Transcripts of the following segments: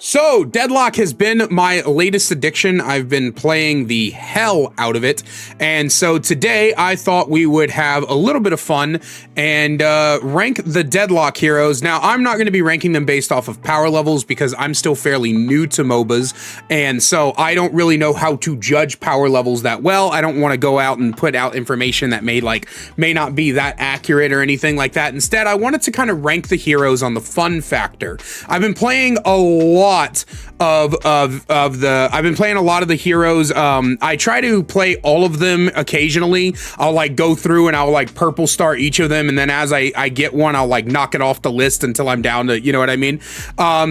So, Deadlock has been my latest addiction. I've been playing the hell out of it. And so today I thought we would have a little bit of fun and rank the Deadlock heroes. Now, I'm not going to be ranking them based off of power levels because I'm still fairly new to MOBAs. And so I don't really know how to judge power levels that well. I don't want to go out and put out information that may not be that accurate or anything like that. Instead, I wanted to kind of rank the heroes on the fun factor. I've been playing a lot of the heroes. I try to play all of them occasionally. I'll like go through and I'll like purple star each of them, and then as I get one, I'll like knock it off the list until I'm down to, you know what I mean?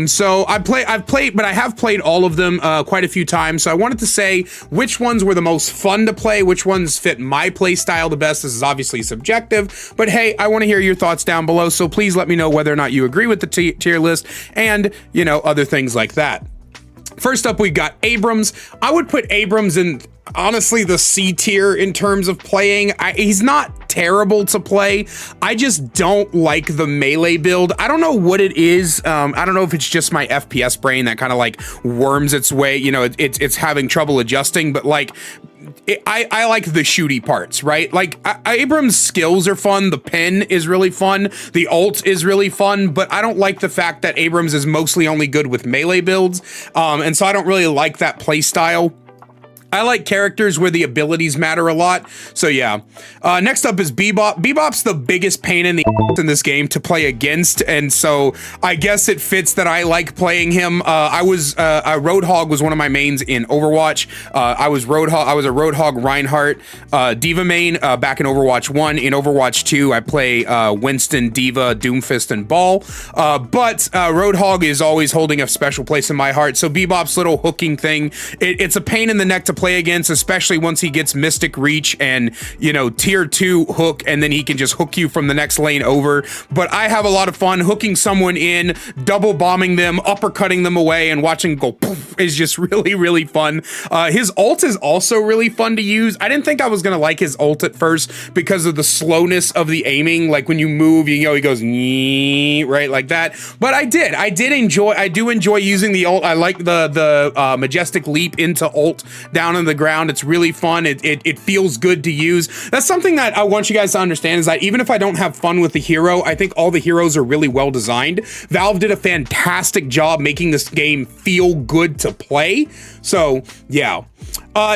So I have played all of them quite a few times. So I wanted to say which ones were the most fun to play, which ones fit my play style the best. This is obviously subjective, but hey, I want to hear your thoughts down below. So please let me know whether or not you agree with the tier list and, you know, other things like that. First up, we got Abrams. I would put Abrams in, honestly, the C tier in terms of playing. He's not terrible to play. I just don't like the melee build. I don't know what it is. I don't know if it's just my FPS brain that kind of like worms its way. You know, it's having trouble adjusting, but like, I like the shooty parts, right? Like Abrams' skills are fun. The pen is really fun. The ult is really fun, but I don't like the fact that Abrams is mostly only good with melee builds. And so I don't really like that play style. I like characters where the abilities matter a lot. So yeah. Next up is Bebop. Bebop's the biggest pain in the in this game to play against, and so I guess it fits that I like playing him. Roadhog was one of my mains in Overwatch. I was a Roadhog Reinhardt Diva main back in Overwatch 1. In Overwatch 2, I play Winston, Diva, Doomfist, and Ball. But Roadhog is always holding a special place in my heart. So Bebop's little hooking thing, it's a pain in the neck to play against, especially once he gets Mystic Reach and, you know, tier 2 hook, and then he can just hook you from the next lane over. But I have a lot of fun hooking someone in, double bombing them, uppercutting them away, and watching go poof is just really, really fun. His ult is also really fun to use. I didn't think I was gonna like his ult at first because of the slowness of the aiming. Like when you move, you know, he goes right like that. But I do enjoy using the ult. I like the majestic leap into ult down on the ground. It's really fun. It feels good to use. That's something that I want you guys to understand, is that even if I don't have fun with the hero, I think all the heroes are really well designed. Valve did a fantastic job making this game feel good to play. So yeah.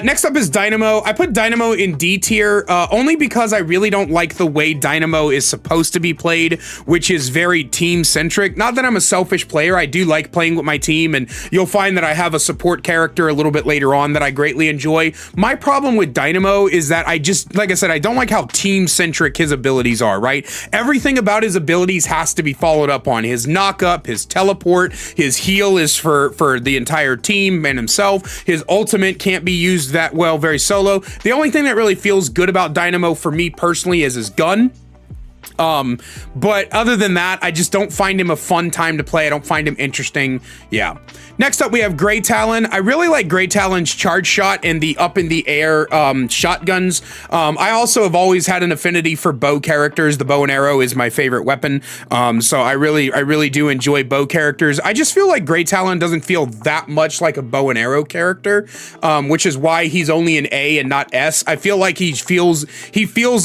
Next up is Dynamo. I put Dynamo in D tier only because I really don't like the way Dynamo is supposed to be played, which is very team-centric. Not that I'm a selfish player. I do like playing with my team, and you'll find that I have a support character a little bit later on that I greatly enjoy. My problem with Dynamo is that like I said, I don't like how team-centric his abilities are, right? Everything about his abilities has to be followed up on. His knock-up, his teleport, his heal is for the entire team and himself. His ultimate can't be used that well very solo. The only thing that really feels good about Dynamo for me personally is his gun. But other than that, I just don't find him a fun time to play. I don't find him interesting. Yeah. Next up, we have Grey Talon. I really like Grey Talon's charge shot and the up in the air shotguns. I also have always had an affinity for bow characters. The bow and arrow is my favorite weapon. So I really do enjoy bow characters. I just feel like Grey Talon doesn't feel that much like a bow and arrow character, which is why he's only an A and not S. I feel like he feels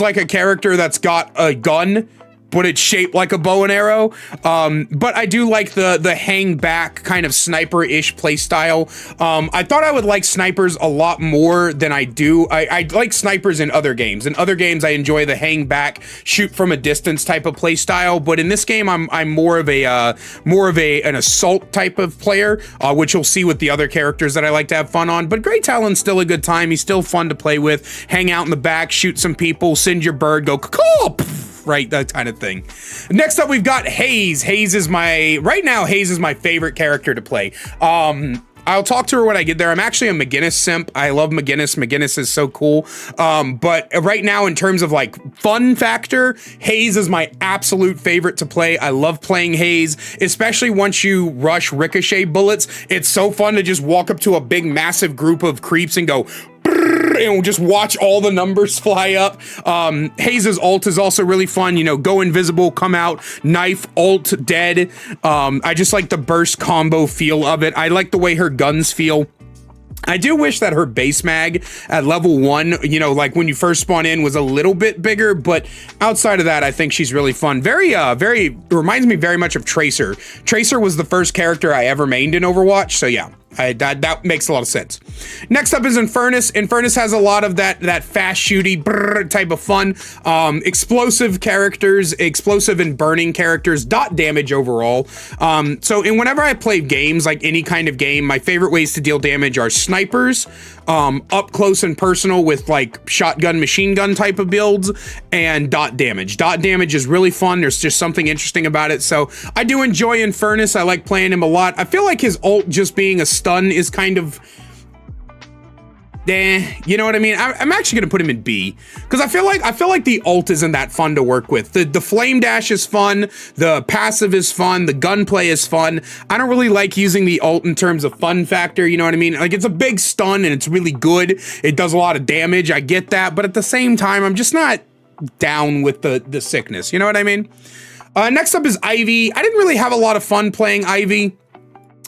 like a character that's got a gun, but it's shaped like a bow and arrow. But I do like the hang back kind of sniper-ish play style. I thought I would like snipers a lot more than I do. I like snipers in other games. In other games, I enjoy the hang back, shoot from a distance type of play style. But in this game, I'm more of an assault type of player, which you'll see with the other characters that I like to have fun on. But Grey Talon's still a good time. He's still fun to play with. Hang out in the back, shoot some people, send your bird, go caw, right, that kind of thing. Next up, we've got Haze. Haze is my favorite character to play. I'll talk to her when I get there. I'm actually a McGinnis simp. I love McGinnis. McGinnis is so cool. But right now, in terms of like fun factor, Haze is my absolute favorite to play. I love playing Haze, especially once you rush ricochet bullets. It's so fun to just walk up to a big, massive group of creeps and go and just watch all the numbers fly up. Hayes' ult is also really fun. You know, go invisible, come out, knife, ult, dead. I just like the burst combo feel of it. I like the way her guns feel. I do wish that her base mag at level 1, you know, like when you first spawn in, was a little bit bigger, but outside of that, I think she's really fun. Reminds me very much of Tracer. Tracer was the first character I ever mained in Overwatch, so yeah. That makes a lot of sense. Next up is Infernus. Infernus has a lot of that fast shooty type of fun. Explosive characters, explosive and burning characters, dot damage overall. Whenever I play games, like any kind of game, my favorite ways to deal damage are snipers, up close and personal with like shotgun, machine gun type of builds, and dot damage. Dot damage is really fun. There's just something interesting about it. So I do enjoy Infernus. I like playing him a lot. I feel like his ult just being a stun is kind of, you know what I mean? I'm actually gonna put him in B because I feel like the ult isn't that fun to work with. The flame dash is fun, the passive is fun, the gunplay is fun. I don't really like using the ult in terms of fun factor, you know what I mean? Like, it's a big stun and it's really good. It does a lot of damage, I get that, but at the same time, I'm just not down with the sickness, you know what I mean? Next up is Ivy. I didn't really have a lot of fun playing Ivy.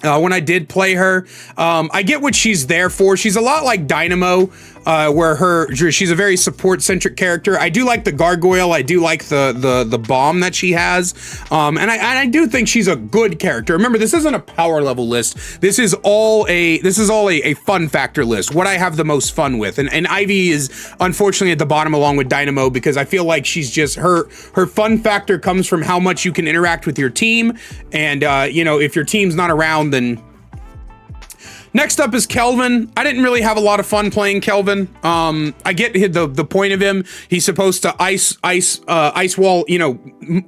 When I did play her, I get what she's there for. She's a lot like Dynamo, where she's a very support-centric character. I do like the gargoyle. I do like the bomb that she has, and I do think she's a good character. Remember, this isn't a power level list. This is all a fun factor list. What I have the most fun with, and Ivy is unfortunately at the bottom along with Dynamo because I feel like she's just her fun factor comes from how much you can interact with your team, and you know, if your team's not around, then. Next up is Kelvin. I didn't really have a lot of fun playing Kelvin. I get the point of him. He's supposed to ice wall, you know,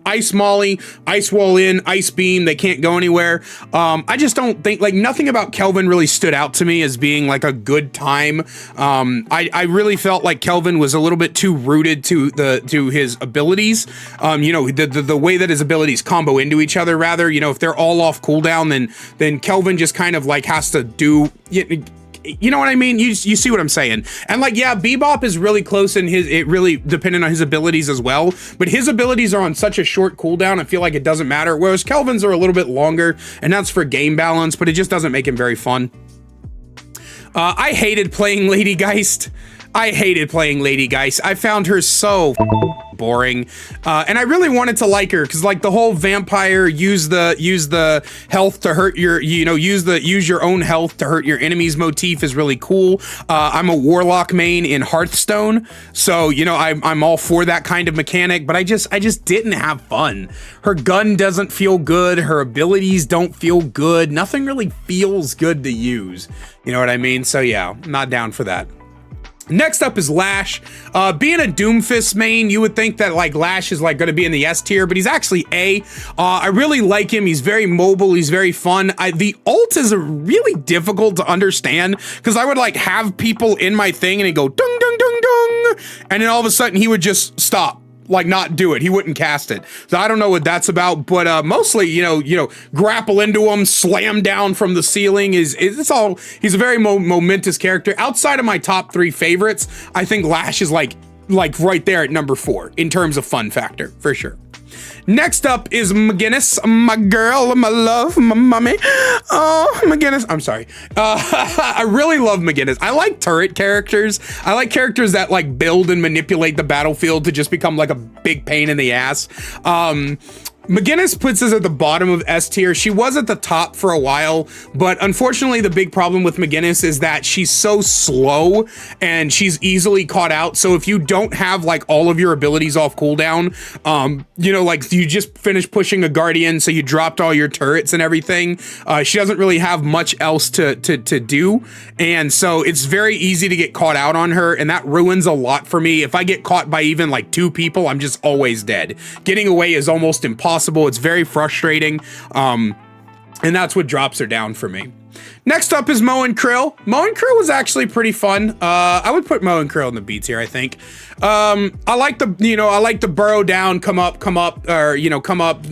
ice molly, ice wall in, ice beam. They can't go anywhere. I just don't think, like, nothing about Kelvin really stood out to me as being like a good time. I really felt like Kelvin was a little bit too rooted to his abilities. You know, the way that his abilities combo into each other, rather, you know, if they're all off cooldown, then Kelvin just kind of like has to do. You know what I mean? You see what I'm saying? And like, yeah, Bebop is really close in it really dependent on his abilities as well, but his abilities are on such a short cooldown, I feel like it doesn't matter, whereas Kelvin's are a little bit longer, and that's for game balance, but it just doesn't make him very fun. I hated playing Lady Geist. I found her so boring, and I really wanted to like her because, like, the whole vampire use the health to hurt your, you know, use your own health to hurt your enemies motif is really cool. I'm a warlock main in Hearthstone, so you know I'm all for that kind of mechanic, but I just didn't have fun. Her gun doesn't feel good. Her abilities don't feel good. Nothing really feels good to use. You know what I mean? So yeah, not down for that. Next up is Lash. Being a Doomfist main, you would think that like Lash is like going to be in the S tier, but he's actually A. I really like him. He's very mobile. He's very fun. The ult is really difficult to understand because I would like have people in my thing and it'd go dung dung dung dung, and then all of a sudden he would just stop. Like not do it. He wouldn't cast it. So I don't know what that's about, but mostly, you know, grapple into him, slam down from the ceiling it's all, he's a very momentous character. Outside of my top 3 favorites, I think Lash is like right there at number 4 in terms of fun factor, for sure. Next up is McGinnis, my girl, my love, my mommy. Oh, McGinnis. I'm sorry. I really love McGinnis. I like turret characters. I like characters that like build and manipulate the battlefield to just become like a big pain in the ass. McGinnis puts us at the bottom of S tier. She was at the top for a while, but unfortunately the big problem with McGinnis is that she's so slow and she's easily caught out. So if you don't have like all of your abilities off cooldown, you know, like you just finished pushing a Guardian, so you dropped all your turrets and everything. She doesn't really have much else to do. And so it's very easy to get caught out on her, and that ruins a lot for me. If I get caught by even like 2 people, I'm just always dead. Getting away is almost impossible. It's very frustrating. And that's what drops her down for me. Next up is Moe and Krill. Moe and Krill was actually pretty fun. I would put Moe and Krill in the B tier, I think. I like the burrow down, come up, or, come up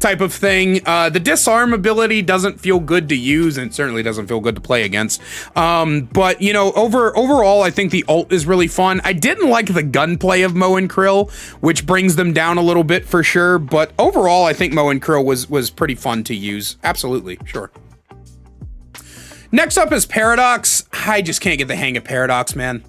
type of thing. The disarm ability doesn't feel good to use, and it certainly doesn't feel good to play against. But, overall, I think the ult is really fun. I didn't like the gunplay of Moe and Krill, which brings them down a little bit for sure. But overall, I think Moe and Krill was pretty fun to use. Absolutely, sure. Next up is Paradox. I just can't get the hang of Paradox, man.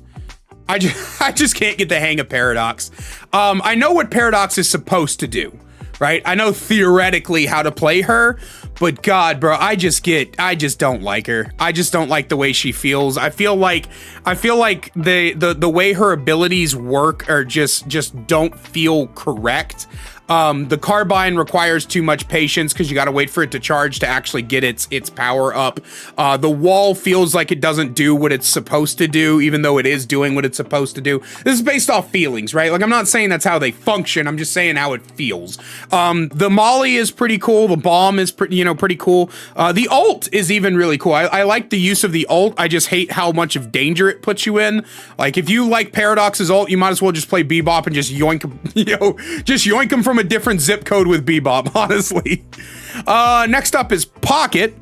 I just can't get the hang of Paradox. I know what Paradox is supposed to do, right? I know theoretically how to play her, but God, bro, I just don't like her. I just don't like the way she feels. I feel like the way her abilities work are just don't feel correct. The carbine requires too much patience because you got to wait for it to charge to actually get its power up. The wall feels like it doesn't do what it's supposed to do, even though it is doing what it's supposed to do. This is based off feelings, right? Like, I'm not saying that's how they function. I'm just saying how it feels. The molly is pretty cool. The bomb is pretty cool. The ult is even really cool. I like the use of the ult. I just hate how much of danger it puts you in. Like, if you like Paradox's ult, you might as well just play Bebop and just yoink him, just yoink him from a different zip code with Bebop, honestly. Next up is Pocket.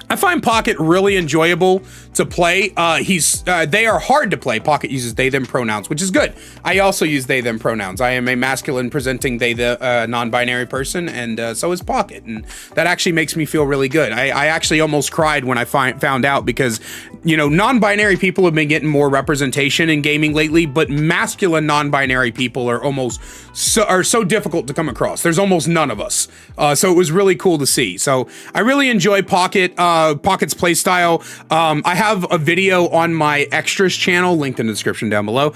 I find Pocket really enjoyable to play. They are hard to play. Pocket uses they, them pronouns, which is good. I also use they, them pronouns. I am a masculine presenting they, the non-binary person, and so is Pocket. And that actually makes me feel really good. I actually almost cried when I found out because, non-binary people have been getting more representation in gaming lately, but masculine non-binary people are so difficult to come across. There's almost none of us. So it was really cool to see. So I really enjoy Pocket. Pocket's playstyle. I have a video on my extras channel, linked in the description down below,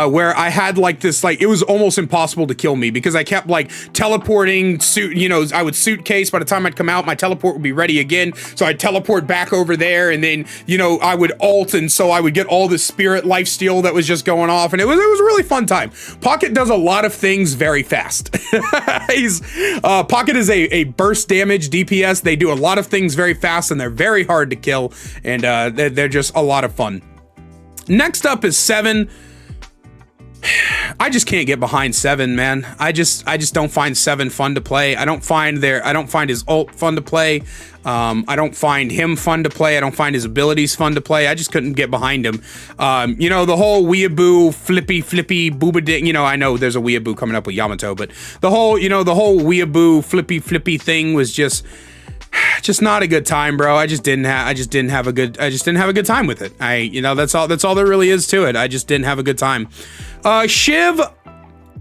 where I had it was almost impossible to kill me because I kept teleporting, I would suitcase. By the time I'd come out, my teleport would be ready again. So I'd teleport back over there, and then, I would ult, and so I would get all the spirit lifesteal that was just going off, and it was a really fun time. Pocket does a lot of things very fast. Pocket is a burst damage DPS. They do a lot of things very fast, and they're very hard to kill, and they're just a lot of fun. Next up is 7. I just can't get behind 7, man. I just don't find 7 fun to play. I don't find his ult fun to play. I don't find him fun to play. I don't find his abilities fun to play. I just couldn't get behind him. The whole weeaboo flippy booba ding, I know there's a weeaboo coming up with Yamato, but the whole weeaboo flippy thing was just not a good time, bro. I just didn't have a good time with it. That's all there really is to it. I just didn't have a good time. Shiv, I'm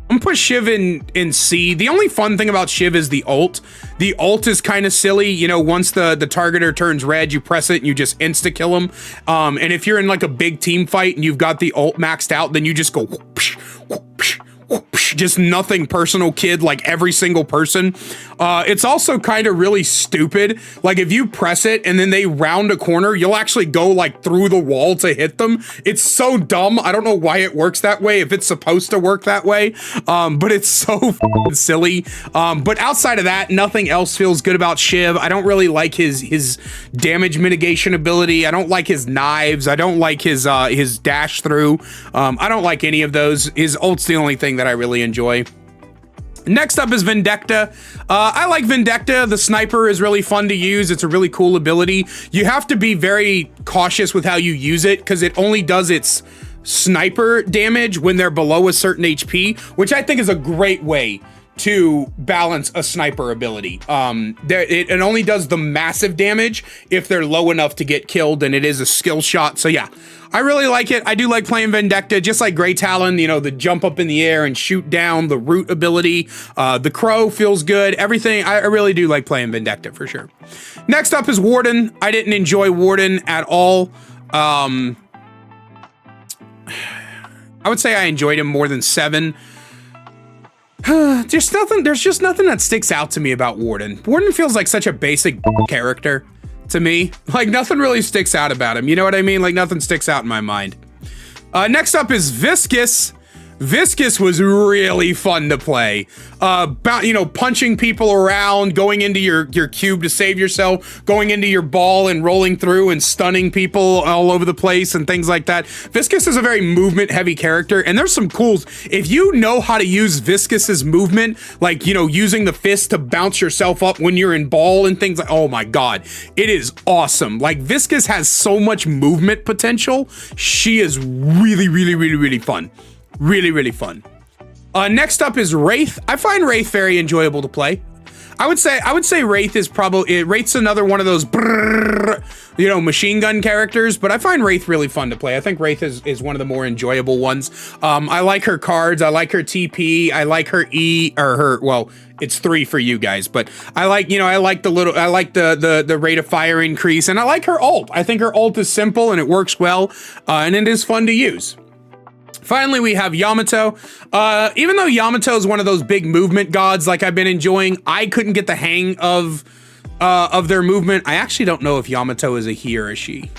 gonna put Shiv in C. The only fun thing about Shiv is the ult. The ult is kind of silly. Once the targeter turns red, you press it and you just insta-kill him. And if you're in a big team fight and you've got the ult maxed out, then you just go whoosh, whoosh, whoosh, just nothing personal, kid, every single person. It's also kind of really stupid. If you press it and then they round a corner, you'll actually go through the wall to hit them. It's so dumb. I don't know why it works that way, if it's supposed to work that way. But it's so silly. But outside of that, nothing else feels good about Shiv. I don't really like his damage mitigation ability. I don't like his knives. I don't like his dash through. I don't like any of those. His ult's the only thing that I really enjoy. Next up is Vendetta. I like Vendetta. The sniper is really fun to use. It's a really cool ability. You have to be very cautious with how you use it because it only does its sniper damage when they're below a certain HP, which I think is a great way to balance a sniper ability. It only does the massive damage if they're low enough to get killed, and it is a skill shot. So yeah, I really like it. I do like playing Vendetta, just like Grey Talon, the jump up in the air and shoot down, the root ability. The crow feels good. Everything. I really do like playing Vendetta for sure. Next up is Warden. I didn't enjoy Warden at all. I would say I enjoyed him more than 7. There's just nothing that sticks out to me about Warden. Warden feels like such a basic character to me. Nothing really sticks out about him. You know what I mean? Nothing sticks out in my mind. Next up is Viscous. Viscous was really fun to play. You know, punching people around, going into your cube to save yourself, going into your ball and rolling through and stunning people all over the place and things like that. Viscous is a very movement heavy character, and there's some cools. If you know how to use Viscous's movement, like, you know, using the fist to bounce yourself up when you're in ball and things like, oh my God, it is awesome. Like, Viscous has so much movement potential. She is really, really, really, really fun. Really, really fun. Next up is Wraith. I find Wraith very enjoyable to play. I would say Wraith is probably, Wraith's another one of those brrr, you know, machine gun characters, but I find Wraith really fun to play. I think Wraith is one of the more enjoyable ones. I like her cards, I like her TP, I like her E, or her, well, it's 3 for you guys, but I like, you know, I like the rate of fire increase, and I like her ult. I think her ult is simple and it works well, and it is fun to use. Finally, we have Yamato. Even though Yamato is one of those big movement gods like I've been enjoying, I couldn't get the hang of their movement. I actually don't know if Yamato is a he or a she.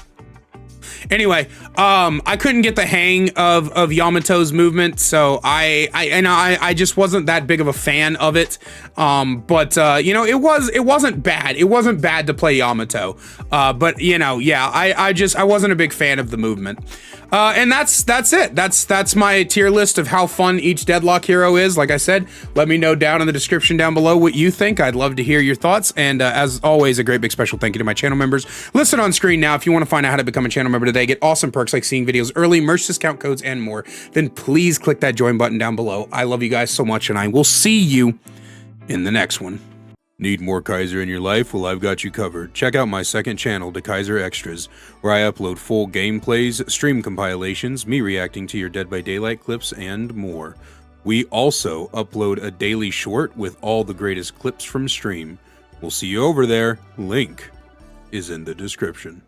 Anyway, I couldn't get the hang of Yamato's movement, so I just wasn't that big of a fan of it. But you know, it wasn't bad. It wasn't bad to play Yamato. But you know, yeah, I wasn't a big fan of the movement. And that's it. That's my tier list of how fun each Deadlock hero is. Like I said, let me know down in the description down below what you think. I'd love to hear your thoughts. And as always, a great big special thank you to my channel members listed on screen now. If you want to find out how to become a channel member today, get awesome perks like seeing videos early, merch discount codes, and more, then please click that join button down below. I love you guys so much, and I will see you in the next one. Need more Kaiser in your life? Well, I've got you covered. Check out my second channel, The Kaiser Extras, where I upload full gameplays, stream compilations, me reacting to your Dead by Daylight clips, and more. We also upload a daily short with all the greatest clips from stream. We'll see you over there. Link is in the description.